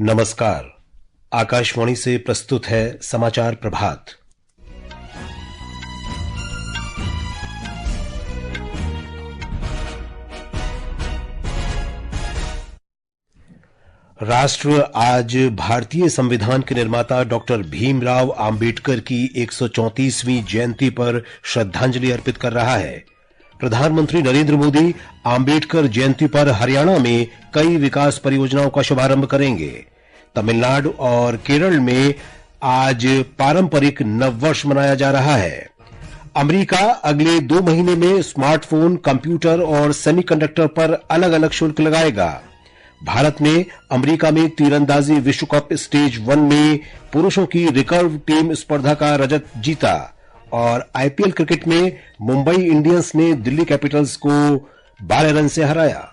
नमस्कार। आकाशवाणी से प्रस्तुत है समाचार प्रभात। राष्ट्र आज भारतीय संविधान के निर्माता डॉक्टर भीमराव अंबेडकर की 134वीं जयंती पर श्रद्धांजलि अर्पित कर रहा है। प्रधानमंत्री नरेंद्र मोदी अंबेडकर जयंती पर हरियाणा में कई विकास परियोजनाओं का शुभारंभ करेंगे। तमिलनाडु और केरल में आज पारंपरिक नववर्ष मनाया जा रहा है। अमेरिका अगले 2 महीने में स्मार्टफोन, कंप्यूटर और सेमीकंडक्टर पर अलग अलग शुल्क लगाएगा। भारत ने अमेरिका में तीरंदाजी विश्व कप स्टेज 1 में पुरुषों की रिकर्व टीम स्पर्धा का रजत जीता और आईपीएल क्रिकेट में मुंबई इंडियंस ने दिल्ली कैपिटल्स को 12 रन से हराया।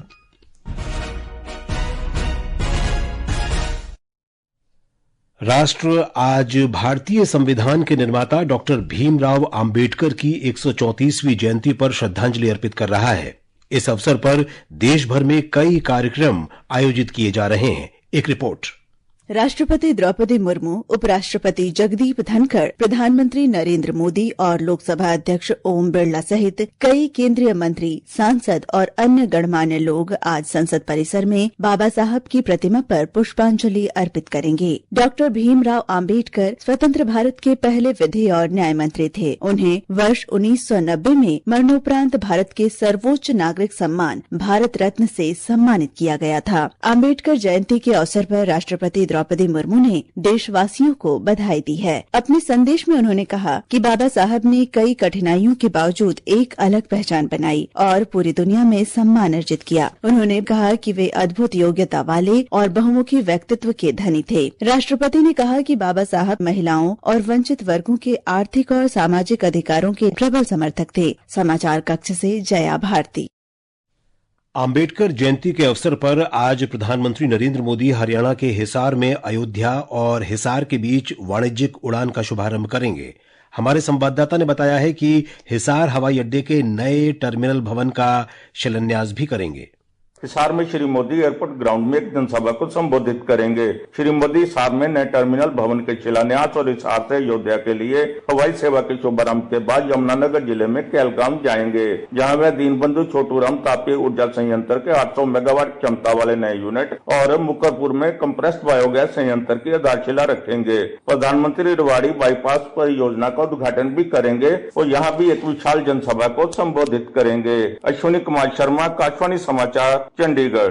राष्ट्र आज भारतीय संविधान के निर्माता डॉक्टर भीमराव अंबेडकर की 134वीं जयंती पर श्रद्धांजलि अर्पित कर रहा है। इस अवसर पर देश भर में कई कार्यक्रम आयोजित किए जा रहे हैं। एक रिपोर्ट। राष्ट्रपति द्रौपदी मुर्मू, उपराष्ट्रपति जगदीप धनखड़, प्रधानमंत्री नरेंद्र मोदी और लोकसभा अध्यक्ष ओम बिरला सहित कई केंद्रीय मंत्री, सांसद और अन्य गणमान्य लोग आज संसद परिसर में बाबा साहब की प्रतिमा पर पुष्पांजलि अर्पित करेंगे। डॉक्टर भीमराव अंबेडकर स्वतंत्र भारत के पहले विधि और न्याय मंत्री थे। उन्हें वर्ष 1990 में मरणोपरांत भारत के सर्वोच्च नागरिक सम्मान भारत रत्न से सम्मानित किया गया था। अंबेडकर जयंती के अवसर पर राष्ट्रपति द्रौपदी मुर्मू ने देशवासियों को बधाई दी है। अपने संदेश में उन्होंने कहा कि बाबा साहब ने कई कठिनाइयों के बावजूद एक अलग पहचान बनाई और पूरी दुनिया में सम्मान अर्जित किया। उन्होंने कहा कि वे अद्भुत योग्यता वाले और बहुमुखी व्यक्तित्व के धनी थे। राष्ट्रपति ने कहा कि बाबा साहब महिलाओं और वंचित वर्गों के आर्थिक और सामाजिक अधिकारों के प्रबल समर्थक थे। समाचार कक्ष से जया भारती। अंबेडकर जयंती के अवसर पर आज प्रधानमंत्री नरेंद्र मोदी हरियाणा के हिसार में अयोध्या और हिसार के बीच वाणिज्यिक उड़ान का शुभारंभ करेंगे। हमारे संवाददाता ने बताया है कि हिसार हवाई अड्डे के नए टर्मिनल भवन का शिलान्यास भी करेंगे। हिसार में श्री मोदी एयरपोर्ट ग्राउंड में एक जनसभा को संबोधित करेंगे। श्री मोदी हिसार में नए टर्मिनल भवन के शिलान्यास और हिसार से अयोध्या के लिए हवाई सेवा के शुभारंभ के बाद यमुनानगर जिले में कहलगाम जाएंगे, जहां वे दीनबंधु छोटूराम तापीय ऊर्जा संयंत्र के 800 मेगावाट क्षमता वाले नए यूनिट और मुक्करपुर में कंप्रेस्ड बायोगैस संयंत्र की आधारशिला रखेंगे। प्रधानमंत्री रेवाड़ी बाईपास परियोजना का उद्घाटन भी करेंगे और यहाँ भी एक विशाल जनसभा को संबोधित करेंगे। अश्विनी कुमार शर्मा, आकाशवाणी समाचार, चंडीगढ़।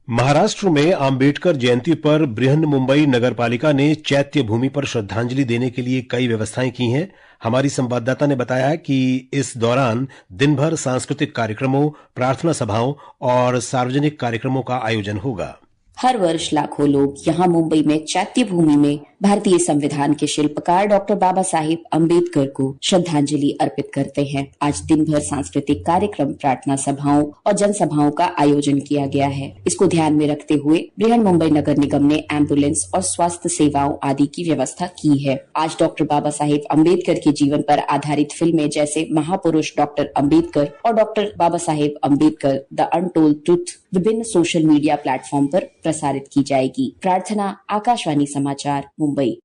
महाराष्ट्र में अंबेडकर जयंती पर बृहन मुंबई नगरपालिका ने चैत्य भूमि पर श्रद्धांजलि देने के लिए कई व्यवस्थाएं की हैं। हमारी संवाददाता ने बताया कि इस दौरान दिन भर सांस्कृतिक कार्यक्रमों, प्रार्थना सभाओं और सार्वजनिक कार्यक्रमों का आयोजन होगा। हर वर्ष लाखों लोग यहाँ मुंबई में चैत्य भूमि में भारतीय संविधान के शिल्पकार डॉक्टर बाबा साहेब अम्बेडकर को श्रद्धांजलि अर्पित करते हैं। आज दिन भर सांस्कृतिक कार्यक्रम, प्रार्थना सभाओं और जनसभाओं का आयोजन किया गया है। इसको ध्यान में रखते हुए बृहन मुंबई नगर निगम ने एम्बुलेंस और स्वास्थ्य सेवाओं आदि की व्यवस्था की है। आज डॉक्टर बाबा साहेब अम्बेडकर के जीवन पर आधारित फिल्में जैसे महापुरुष डॉक्टर अम्बेडकर और doctor Baba Saheb Ambedkar the untold truth विभिन्न सोशल मीडिया प्लेटफॉर्म पर प्रसारित की जाएगी। प्रार्थना, आकाशवाणी समाचार, मुंबई।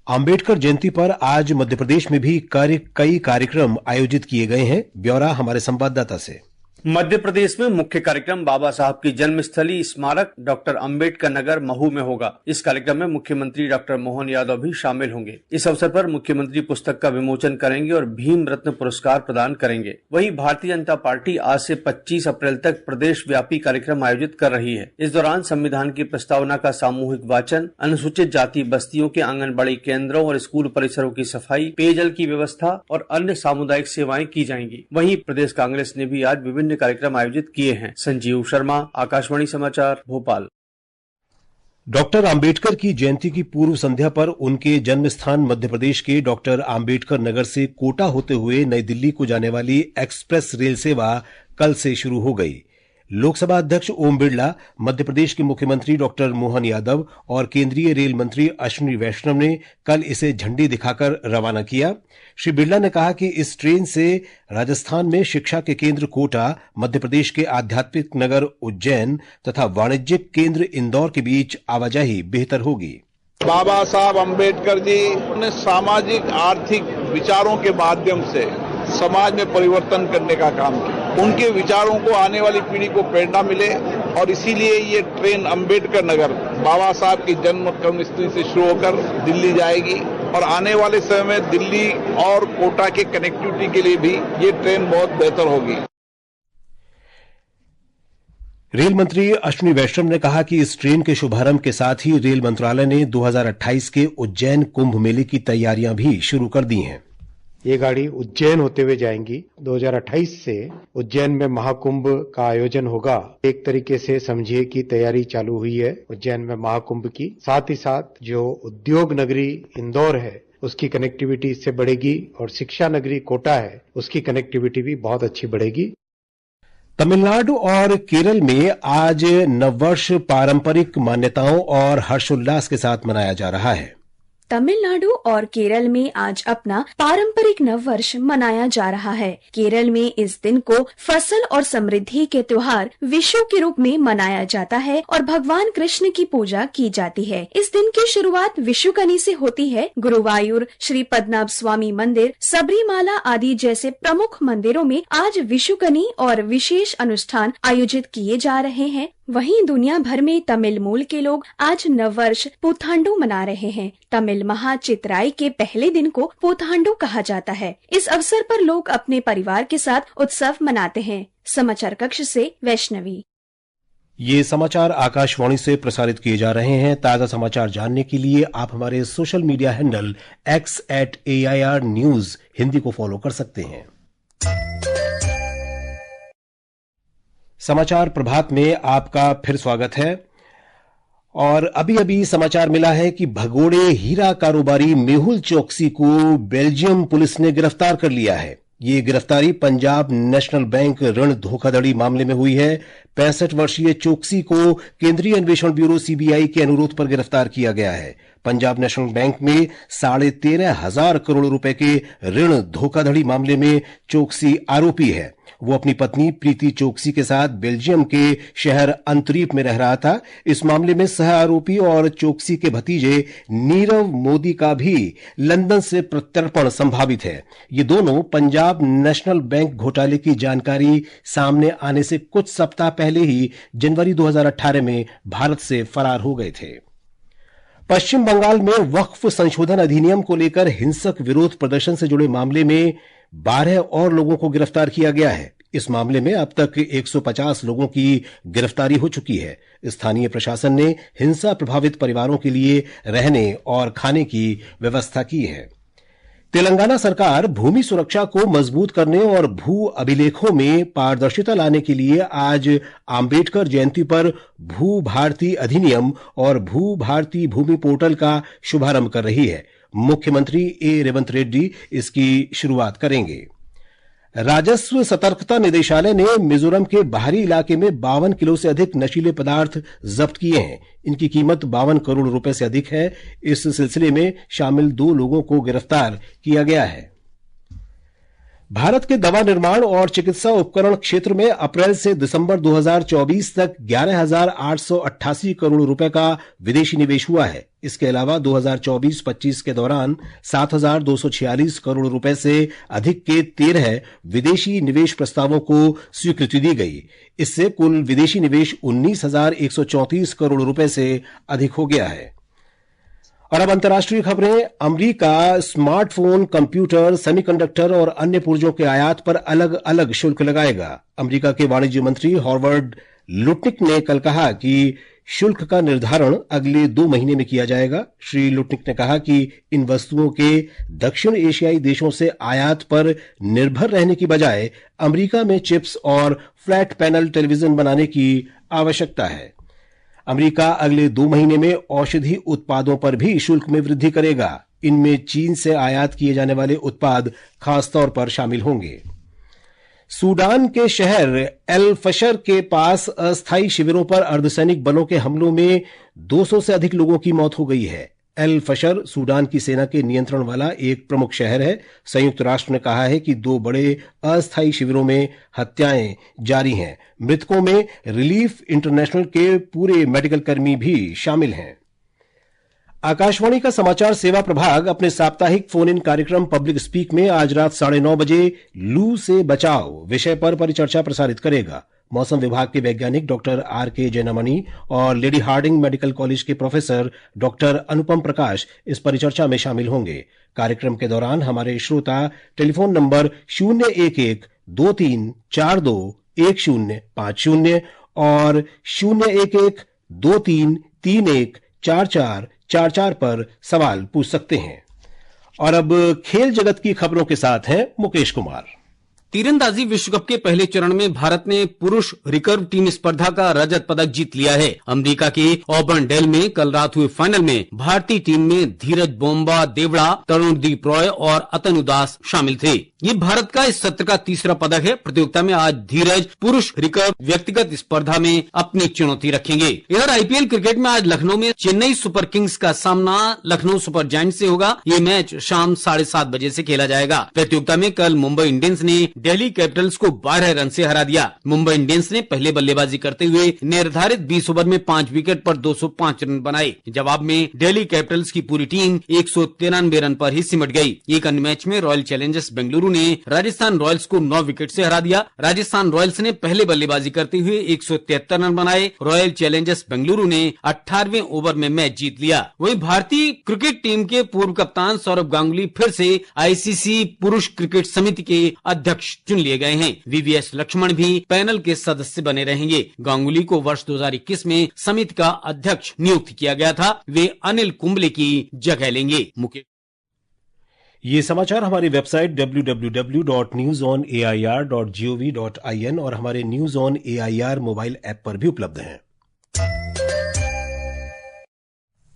अंबेडकर जयंती पर आज मध्य प्रदेश में भी कई कार्यक्रम आयोजित किए गए हैं। ब्यौरा हमारे संवाददाता से। मध्य प्रदेश में मुख्य कार्यक्रम बाबा साहब की जन्मस्थली स्मारक डॉक्टर अंबेडकर नगर महू में होगा। इस कार्यक्रम में मुख्यमंत्री डॉक्टर मोहन यादव भी शामिल होंगे। इस अवसर पर मुख्यमंत्री पुस्तक का विमोचन करेंगे और भीम रत्न पुरस्कार प्रदान करेंगे। वहीं भारतीय जनता पार्टी आज से 25 अप्रैल तक प्रदेश व्यापी कार्यक्रम आयोजित कर रही है। इस दौरान संविधान की प्रस्तावना का सामूहिक वाचन, अनुसूचित जाति बस्तियों के आंगनबाड़ी केंद्रों और स्कूल परिसरों की सफाई, पेयजल की व्यवस्था और अन्य सामुदायिक सेवाएं की जाएंगी। वहीं प्रदेश कांग्रेस ने भी आज विभिन्न कार्यक्रम आयोजित किए हैं। संजीव शर्मा, आकाशवाणी समाचार, भोपाल। डॉक्टर अंबेडकर की जयंती की पूर्व संध्या पर उनके जन्म स्थान मध्य प्रदेश के डॉक्टर अंबेडकर नगर से कोटा होते हुए नई दिल्ली को जाने वाली एक्सप्रेस रेल सेवा कल से शुरू हो गई। लोकसभा अध्यक्ष ओम बिरला, मध्य प्रदेश के मुख्यमंत्री डॉक्टर मोहन यादव और केंद्रीय रेल मंत्री अश्विनी वैष्णव ने कल इसे झंडी दिखाकर रवाना किया। श्री बिरला ने कहा कि इस ट्रेन से राजस्थान में शिक्षा के केंद्र कोटा, मध्य प्रदेश के आध्यात्मिक नगर उज्जैन तथा वाणिज्यिक केंद्र इंदौर के बीच आवाजाही बेहतर होगी। बाबा साहब अम्बेडकर जी ने सामाजिक आर्थिक विचारों के माध्यम से समाज में परिवर्तन करने का काम किया। उनके विचारों को आने वाली पीढ़ी को प्रेरणा मिले और इसीलिए ये ट्रेन अम्बेडकर नगर बाबा साहब की जन्म कर्मस्थली से शुरू होकर दिल्ली जाएगी और आने वाले समय में दिल्ली और कोटा के कनेक्टिविटी के लिए भी ये ट्रेन बहुत बेहतर होगी। रेल मंत्री अश्विनी वैष्णव ने कहा कि इस ट्रेन के शुभारंभ के साथ ही रेल मंत्रालय ने 2028 के उज्जैन कुंभ मेले की तैयारियां भी शुरू कर दी हैं। ये गाड़ी उज्जैन होते हुए जाएंगी। 2028 से उज्जैन में महाकुंभ का आयोजन होगा। एक तरीके से समझिए कि तैयारी चालू हुई है उज्जैन में महाकुंभ की। साथ ही साथ जो उद्योग नगरी इंदौर है उसकी कनेक्टिविटी इससे बढ़ेगी और शिक्षा नगरी कोटा है उसकी कनेक्टिविटी भी बहुत अच्छी बढ़ेगी। तमिलनाडु और केरल में आज नववर्ष पारंपरिक मान्यताओं और हर्षोल्लास के साथ मनाया जा रहा है। तमिलनाडु और केरल में आज अपना पारंपरिक नववर्ष मनाया जा रहा है। केरल में इस दिन को फसल और समृद्धि के त्योहार विशु के रूप में मनाया जाता है और भगवान कृष्ण की पूजा की जाती है। इस दिन की शुरुआत विशुकनी से होती है। गुरुवायूर, श्री पद्मनाभ स्वामी मंदिर, सबरीमाला आदि जैसे प्रमुख मंदिरों में आज विशुकनी और विशेष अनुष्ठान आयोजित किए जा रहे हैं। वहीं दुनिया भर में तमिल मूल के लोग आज नववर्ष पुथांडु मना रहे हैं। तमिल माह चित्राई के पहले दिन को पुथांडु कहा जाता है। इस अवसर पर लोग अपने परिवार के साथ उत्सव मनाते हैं। समाचार कक्ष से वैष्णवी। ये समाचार आकाशवाणी से प्रसारित किए जा रहे हैं। ताजा समाचार जानने के लिए आप हमारे social media handle x@AIR News Hindi को फॉलो कर सकते हैं। समाचार प्रभात में आपका फिर स्वागत है। और अभी समाचार मिला है कि भगोड़े हीरा कारोबारी मेहुल चोकसी को बेल्जियम पुलिस ने गिरफ्तार कर लिया है। ये गिरफ्तारी पंजाब नेशनल बैंक ऋण धोखाधड़ी मामले में हुई है। 65 वर्षीय चोकसी को केंद्रीय अन्वेषण ब्यूरो CBI के अनुरोध पर गिरफ्तार किया गया है। पंजाब नेशनल बैंक में 13,500 करोड़ रुपए के ऋण धोखाधड़ी मामले में चोकसी आरोपी है। वो अपनी पत्नी प्रीति चोकसी के साथ बेल्जियम के शहर अंतरीप में रह रहा था। इस मामले में सह आरोपी और चोकसी के भतीजे नीरव मोदी का भी लंदन से प्रत्यर्पण संभावित है। ये दोनों पंजाब नेशनल बैंक घोटाले की जानकारी सामने आने से कुछ सप्ताह पहले ही जनवरी 2018 में भारत से फरार हो गए थे। पश्चिम बंगाल में वक्फ संशोधन अधिनियम को लेकर हिंसक विरोध प्रदर्शन से जुड़े मामले में 12 और लोगों को गिरफ्तार किया गया है। इस मामले में अब तक 150 लोगों की गिरफ्तारी हो चुकी है। स्थानीय प्रशासन ने हिंसा प्रभावित परिवारों के लिए रहने और खाने की व्यवस्था की है। तेलंगाना सरकार भूमि सुरक्षा को मजबूत करने और भू अभिलेखों में पारदर्शिता लाने के लिए आज आम्बेडकर जयंती पर भू भारती अधिनियम और भू भारती भूमि पोर्टल का शुभारंभ कर रही है। मुख्यमंत्री रेवंत रेड्डी इसकी शुरुआत करेंगे। राजस्व सतर्कता निदेशालय ने मिजोरम के बाहरी इलाके में 52 किलो से अधिक नशीले पदार्थ जब्त किए हैं। इनकी कीमत 52 करोड़ रुपए से अधिक है। इस सिलसिले में शामिल 2 लोगों को गिरफ्तार किया गया है। भारत के दवा निर्माण और चिकित्सा उपकरण क्षेत्र में अप्रैल से दिसंबर 2024 तक 11,888 करोड़ रुपए का विदेशी निवेश हुआ है। इसके अलावा 2024-25 के दौरान 7,246 करोड़ रुपए से अधिक के 13 विदेशी निवेश प्रस्तावों को स्वीकृति दी गई। इससे कुल विदेशी निवेश 19,134 करोड़ रुपए से अधिक हो गया है। और अब अंतर्राष्ट्रीय खबरें। अमेरिका स्मार्टफोन, कंप्यूटर, सेमीकंडक्टर और अन्य पुर्जों के आयात पर अलग अलग शुल्क लगाएगा। अमेरिका के वाणिज्य मंत्री हॉवर्ड लुटनिक ने कल कहा कि शुल्क का निर्धारण अगले 2 महीने में किया जाएगा। श्री लुटनिक ने कहा कि इन वस्तुओं के दक्षिण एशियाई देशों से आयात पर निर्भर रहने की बजाय अमेरिका में चिप्स और फ्लैट पैनल टेलीविजन बनाने की आवश्यकता है। अमेरिका अगले 2 महीने में औषधि उत्पादों पर भी शुल्क में वृद्धि करेगा। इनमें चीन से आयात किए जाने वाले उत्पाद खासतौर पर शामिल होंगे। सूडान के शहर एल फशर के पास अस्थायी शिविरों पर अर्धसैनिक बलों के हमलों में 200 से अधिक लोगों की मौत हो गई है। एल फशर सूडान की सेना के नियंत्रण वाला एक प्रमुख शहर है। संयुक्त राष्ट्र ने कहा है कि 2 बड़े अस्थायी शिविरों में हत्याएं जारी हैं। मृतकों में रिलीफ इंटरनेशनल के पूरे मेडिकल कर्मी भी शामिल हैं। आकाशवाणी का समाचार सेवा प्रभाग अपने साप्ताहिक फोन इन कार्यक्रम पब्लिक स्पीक में आज रात 9:30 बजे लू से बचाव विषय पर परिचर्चा प्रसारित करेगा। मौसम विभाग के वैज्ञानिक डॉक्टर आर.के. जैनामणि और लेडी हार्डिंग मेडिकल कॉलेज के प्रोफेसर डॉक्टर अनुपम प्रकाश इस परिचर्चा में शामिल होंगे। कार्यक्रम के दौरान हमारे श्रोता टेलीफोन नंबर 011-2342-1050 और 011-2331-4444 पर सवाल पूछ सकते हैं। और अब खेल जगत की खबरों के साथ हैं मुकेश कुमार। तीरंदाजी विश्व कप के पहले चरण में भारत ने पुरुष रिकर्व टीम स्पर्धा का रजत पदक जीत लिया है। अमेरिका के ऑबर्नडेल में कल रात हुए फाइनल में भारतीय टीम में धीरज बोम्बा देवड़ा, तरुणदीप रॉय और अतनु दास शामिल थे। ये भारत का इस सत्र का तीसरा पदक है। प्रतियोगिता में आज धीरज पुरुष रिकर्व व्यक्तिगत स्पर्धा में अपनी चुनौती रखेंगे। इधर आईपीएल क्रिकेट में आज लखनऊ में चेन्नई सुपर किंग्स का सामना लखनऊ सुपर जायंट्स से होगा। ये मैच शाम 7:30 बजे से खेला जाएगा। प्रतियोगिता में कल मुंबई इंडियंस ने दिल्ली कैपिटल्स को 12 रन से हरा दिया। मुंबई इंडियंस ने पहले बल्लेबाजी करते हुए निर्धारित 20 ओवर में 5 विकेट पर 205 रन बनाए। जवाब में दिल्ली कैपिटल्स की पूरी टीम 193 रन पर ही सिमट गई। एक अन्य मैच में रॉयल चैलेंजर्स बेंगलुरु ने राजस्थान रॉयल्स को 9 विकेट से हरा दिया। राजस्थान रॉयल्स ने पहले बल्लेबाजी करते हुए 173 रन बनाए। रॉयल चैलेंजर्स बेंगलुरु ने 18वें ओवर में मैच जीत लिया। वहीं भारतीय क्रिकेट टीम के पूर्व कप्तान सौरभ गांगुली फिर से आईसीसी पुरुष क्रिकेट समिति के अध्यक्ष चुन लिए गए हैं। वीवीएस लक्ष्मण भी पैनल के सदस्य बने रहेंगे। गांगुली को वर्ष 2021 में समिति का अध्यक्ष नियुक्त किया गया था। वे अनिल कुंबले की जगह लेंगे। ये समाचार हमारी वेबसाइट www.newsonair.gov.in और हमारे news on AIR mobile app पर भी उपलब्ध हैं।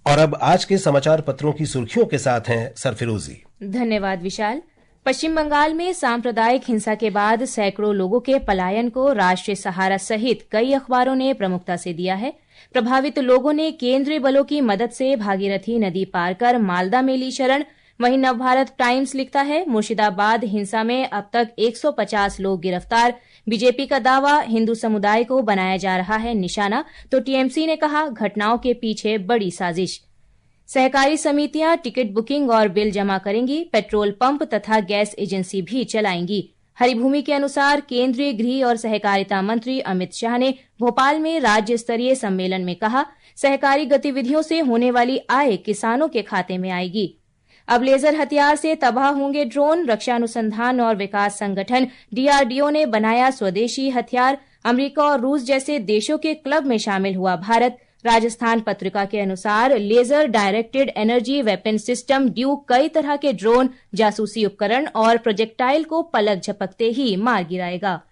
और अब आज के समाचार पत्रों की सुर्खियों के साथ हैं सरफिरोजी। धन्यवाद विशाल। पश्चिम बंगाल में सांप्रदायिक हिंसा के बाद सैकड़ों लोगों के पलायन को राष्ट्रीय सहारा सहित कई अखबारों ने प्रमुखता से दिया है। प्रभावित लोगों ने केंद्रीय बलों की मदद से भागीरथी नदी पार कर मालदा में ली शरण। वहीं नवभारत टाइम्स लिखता है, मुर्शिदाबाद हिंसा में अब तक 150 लोग गिरफ्तार। बीजेपी का दावा, हिंदू समुदाय को बनाया जा रहा है निशाना, तो टीएमसी ने कहा घटनाओं के पीछे बड़ी साजिश। सहकारी समितियां टिकट बुकिंग और बिल जमा करेंगी। पेट्रोल पंप तथा गैस एजेंसी भी चलाएंगी। हरिभूमि के अनुसार केंद्रीय गृह और सहकारिता मंत्री अमित शाह ने भोपाल में राज्य स्तरीय सम्मेलन में कहा, सहकारी गतिविधियों से होने वाली आय किसानों के खाते में आएगी। अब लेजर हथियार से तबाह होंगे ड्रोन। रक्षा अनुसंधान और विकास संगठन डीआरडीओ ने बनाया स्वदेशी हथियार। अमेरिका और रूस जैसे देशों के क्लब में शामिल हुआ भारत। राजस्थान पत्रिका के अनुसार laser directed energy weapon system ड्यूक कई तरह के ड्रोन, जासूसी उपकरण और प्रोजेक्टाइल को पलक झपकते ही मार गिराएगा।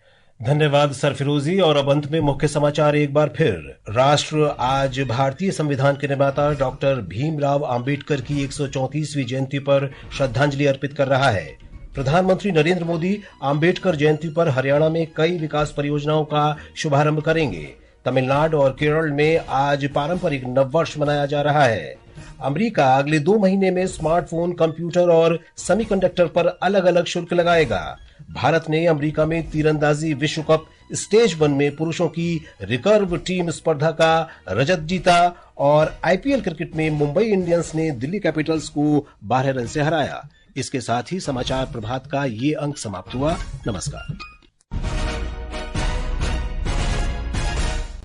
धन्यवाद सरफिरोजी। और अब अंत में मुख्य समाचार एक बार फिर। राष्ट्र आज भारतीय संविधान के निर्माता डॉक्टर भीमराव आंबेडकर की 134वीं जयंती पर श्रद्धांजलि अर्पित कर रहा है। प्रधानमंत्री नरेंद्र मोदी आंबेडकर जयंती पर हरियाणा में कई विकास परियोजनाओं का शुभारंभ करेंगे। तमिलनाडु और केरल में आज पारंपरिक नववर्ष मनाया जा रहा है। अमेरिका अगले 2 महीने में स्मार्टफोन, कंप्यूटर और सेमीकंडक्टर पर अलग अलग शुल्क लगाएगा। भारत ने अमेरिका में तीरंदाजी विश्व कप स्टेज 1 में पुरुषों की रिकर्व टीम स्पर्धा का रजत जीता और आईपीएल क्रिकेट में मुंबई इंडियंस ने दिल्ली कैपिटल्स को 12 रन से हराया। इसके साथ ही समाचार प्रभात का ये अंक समाप्त हुआ। नमस्कार।